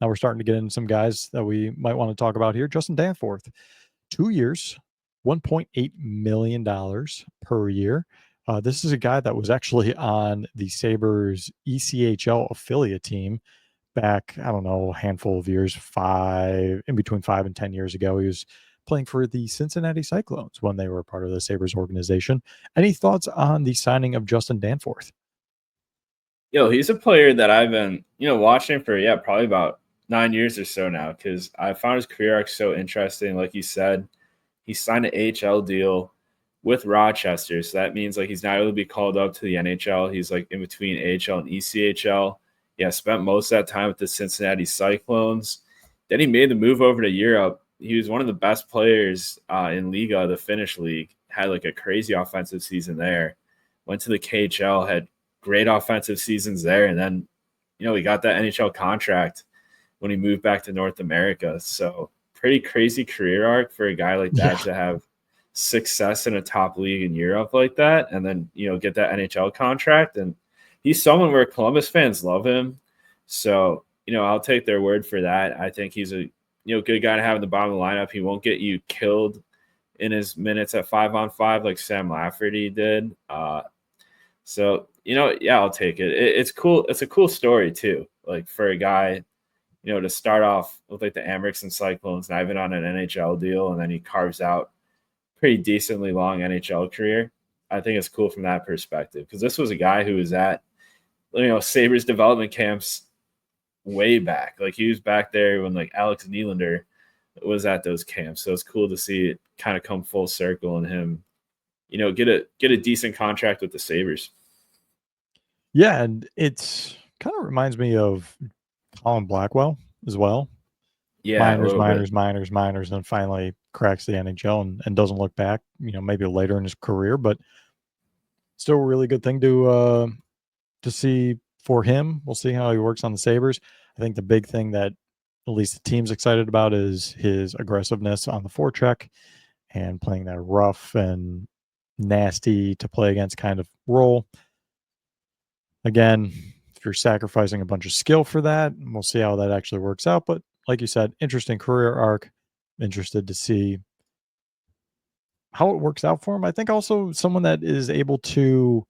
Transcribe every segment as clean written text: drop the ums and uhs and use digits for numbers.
Now we're starting to get into some guys that we might want to talk about here. Justin Danforth, 2 years, $1.8 million per year. This is a guy that was actually on the Sabres ECHL affiliate team back, I don't know, a handful of years, between 5 and 10 years ago. He was playing for the Cincinnati Cyclones when they were part of the Sabres organization. Any thoughts on the signing of Justin Danforth? Yo, he's a player that I've been, watching for, probably about 9 years or so now, because I found his career arc so interesting. Like you said, he signed an AHL deal with Rochester. So that means like he's not able to be called up to the NHL. He's like in between AHL and ECHL. Yeah, spent most of that time with the Cincinnati Cyclones. Then he made the move over to Europe. He was one of the best players in Liga, the Finnish league. Had like a crazy offensive season there. Went to the KHL, had great offensive seasons there. And then, he got that NHL contract when he moved back to North America. So pretty crazy career arc for a guy like that to have success in a top league in Europe like that. And then, get that NHL contract. And he's someone where Columbus fans love him. So, I'll take their word for that. I think he's a, good guy to have in the bottom of the lineup. He won't get you killed in his minutes at 5-on-5 like Sam Lafferty did. So, I'll take it. It's cool. It's a cool story too. Like for a guy, to start off with like the Amherst and Cyclones, not even on an NHL deal, and then he carves out pretty decently long NHL career. I think it's cool from that perspective because this was a guy who was at, Sabres development camps way back. Like he was back there when like Alex Nylander was at those camps. So it's cool to see it kind of come full circle and him, get a decent contract with the Sabres. Yeah, and it's kind of reminds me of Colin Blackwell as well. Yeah, Minors, and finally cracks the NHL and doesn't look back, maybe later in his career, but still a really good thing to see for him. We'll see how he works on the Sabres. I think the big thing that at least the team's excited about is his aggressiveness on the forecheck and playing that rough and nasty to play against kind of role. Again, if you're sacrificing a bunch of skill for that, we'll see how that actually works out. But like you said, interesting career arc. Interested to see how it works out for him. I think also someone that is able to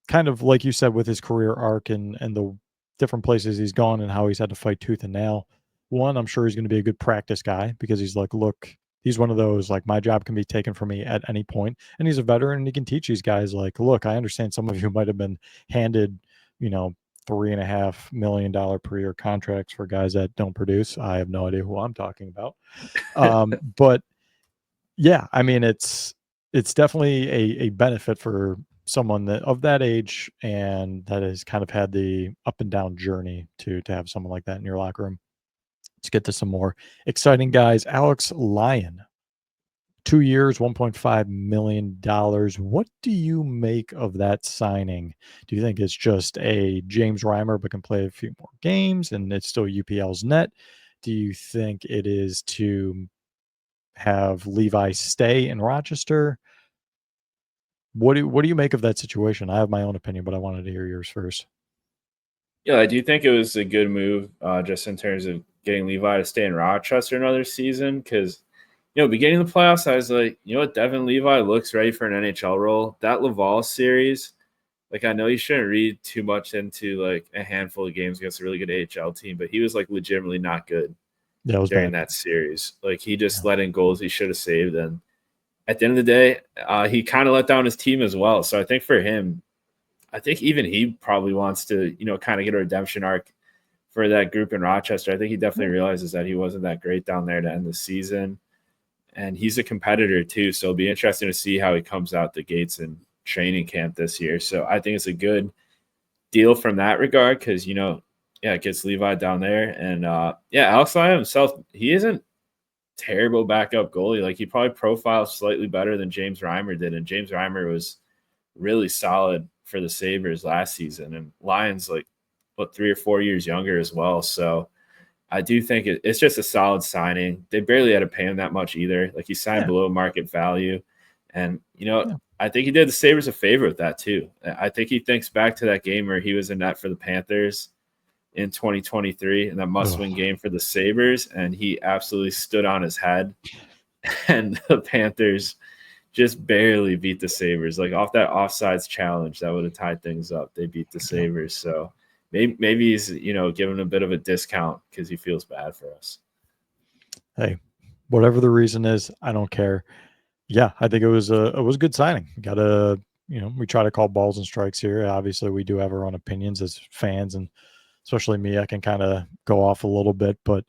kind of, like you said, with his career arc and the different places he's gone and how he's had to fight tooth and nail. One, I'm sure he's going to be a good practice guy because he's like, look, he's one of those, like, my job can be taken from me at any point. And he's a veteran and he can teach these guys, like, look, I understand some of you might have been handed, $3.5 million per year contracts for guys that don't produce. I have no idea who I'm talking about. But yeah, I mean, it's definitely a benefit for someone that of that age and that has kind of had the up and down journey to have someone like that in your locker room. Let's get to some more exciting guys. Alex Lyon, 2 years, $1.5 million. What do you make of that signing? Do you think it's just a James Reimer but can play a few more games and it's still UPL's net? Do you think it is to have Levi stay in Rochester? What do you make of that situation? I have my own opinion, but I wanted to hear yours first. Yeah, I do think it was a good move, just in terms of getting Levi to stay in Rochester another season. Because, beginning of the playoffs, I was like, what, Devin Levi looks ready for an NHL role. That Laval series, like, I know you shouldn't read too much into like a handful of games against a really good AHL team, but he was like legitimately not good during that series. Like, he just let in goals he should have saved, and at the end of the day, he kind of let down his team as well. So I think for him, I think even he probably wants to, kind of get a redemption arc for that group in Rochester. I think he definitely realizes that he wasn't that great down there to end the season. And he's a competitor too. So it'll be interesting to see how he comes out the gates in training camp this year. So I think it's a good deal from that regard because, it gets Levi down there. And Alex Lyon himself, he isn't terrible backup goalie. Like, he probably profiles slightly better than James Reimer did, and James Reimer was really solid for the Sabres last season, and Lyon's like 3 or 4 years younger as well. So I do think it's just a solid signing. They barely had to pay him that much either. Like, he signed below market value, and I think he did the Sabres a favor with that too. I think he thinks back to that game where he was in net for the Panthers in 2023 in that must-win Ugh. game for the Sabres, and he absolutely stood on his head. And the Panthers just barely beat the Sabres. Like off that offsides challenge, that would have tied things up. They beat the Sabres. So maybe he's, giving a bit of a discount because he feels bad for us. Hey, whatever the reason is, I don't care. Yeah, I think it was a good signing. Got to, we try to call balls and strikes here. Obviously, we do have our own opinions as fans, and especially me, I can kind of go off a little bit, but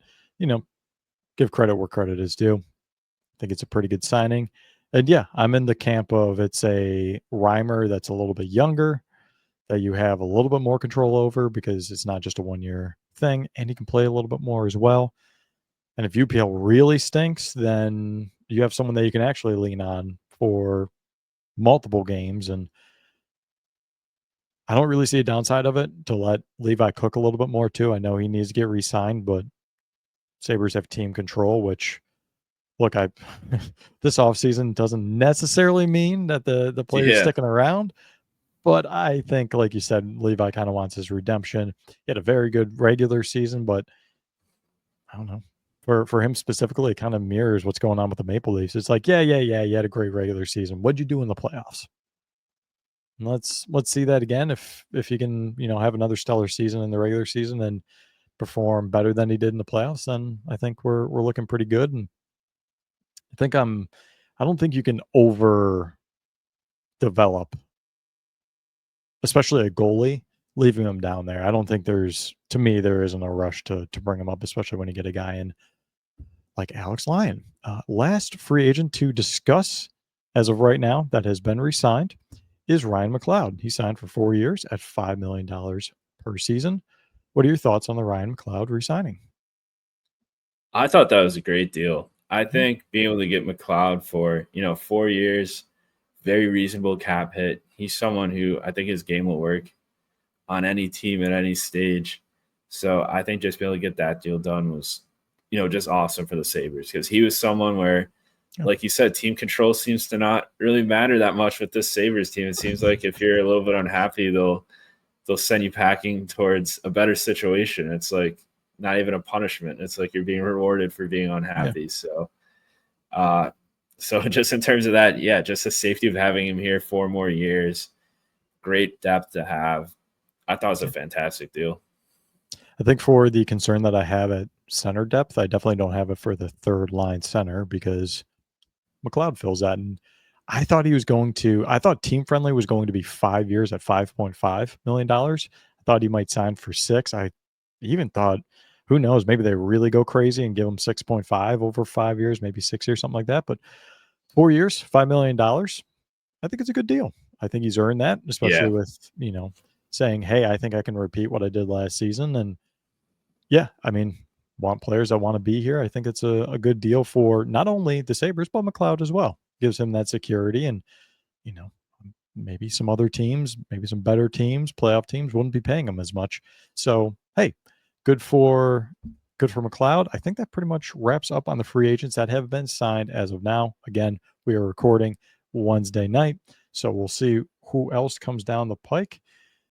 give credit where credit is due. I think it's a pretty good signing. And yeah, I'm in the camp of it's a Reimer that's a little bit younger, that you have a little bit more control over because it's not just a 1-year thing, and he can play a little bit more as well. And if UPL really stinks, then you have someone that you can actually lean on for multiple games. And I don't really see a downside of it to let Levi cook a little bit more too. I know he needs to get re-signed, but Sabres have team control, which look, I this offseason doesn't necessarily mean that the player's Yeah. sticking around. But I think, like you said, Levi kind of wants his redemption. He had a very good regular season, but I don't know. For him specifically, it kind of mirrors what's going on with the Maple Leafs. It's like, yeah, you had a great regular season. What'd you do in the playoffs? And let's see that again. If you can, have another stellar season in the regular season and perform better than he did in the playoffs, then I think we're looking pretty good. And I don't think you can over develop, especially a goalie, leaving him down there. I don't think there isn't a rush to bring him up, especially when you get a guy in like Alex Lyon. Last free agent to discuss as of right now that has been re-signed is Ryan McLeod. He signed for 4 years at $5 million per season. What are your thoughts on the Ryan McLeod re-signing? I thought that was a great deal. I Yeah. think being able to get McLeod for, 4 years, very reasonable cap hit. He's someone who I think his game will work on any team at any stage. So I think just being able to get that deal done was, just awesome for the Sabres because he was someone where, Yeah. like you said, team control seems to not really matter that much with this Sabres team. It seems like if you're a little bit unhappy, they'll send you packing towards a better situation. It's like not even a punishment. It's like you're being rewarded for being unhappy. Yeah. So just in terms of that, yeah, just the safety of having him here 4 more years, great depth to have. I thought it was a fantastic deal. I think for the concern that I have at center depth, I definitely don't have it for the third line center because McLeod fills that. And I thought Team Friendly was going to be 5 years at $5.5 million. I thought he might sign for 6. I even thought, who knows, maybe they really go crazy and give him 6.5 over 5 years, maybe 6 years, something like that. But 4 years, $5 million. I think it's a good deal. I think he's earned that, especially Yeah. with, saying, hey, I think I can repeat what I did last season. And yeah, I mean, want players that want to be here. I think it's a good deal for not only the Sabres, but McLeod as well. Gives him that security. And, you know, maybe some other teams, maybe some better teams, playoff teams wouldn't be paying him as much. So, hey, good for McLeod. I think that pretty much wraps up on the free agents that have been signed as of now. Again, we are recording Wednesday night, so we'll see who else comes down the pike.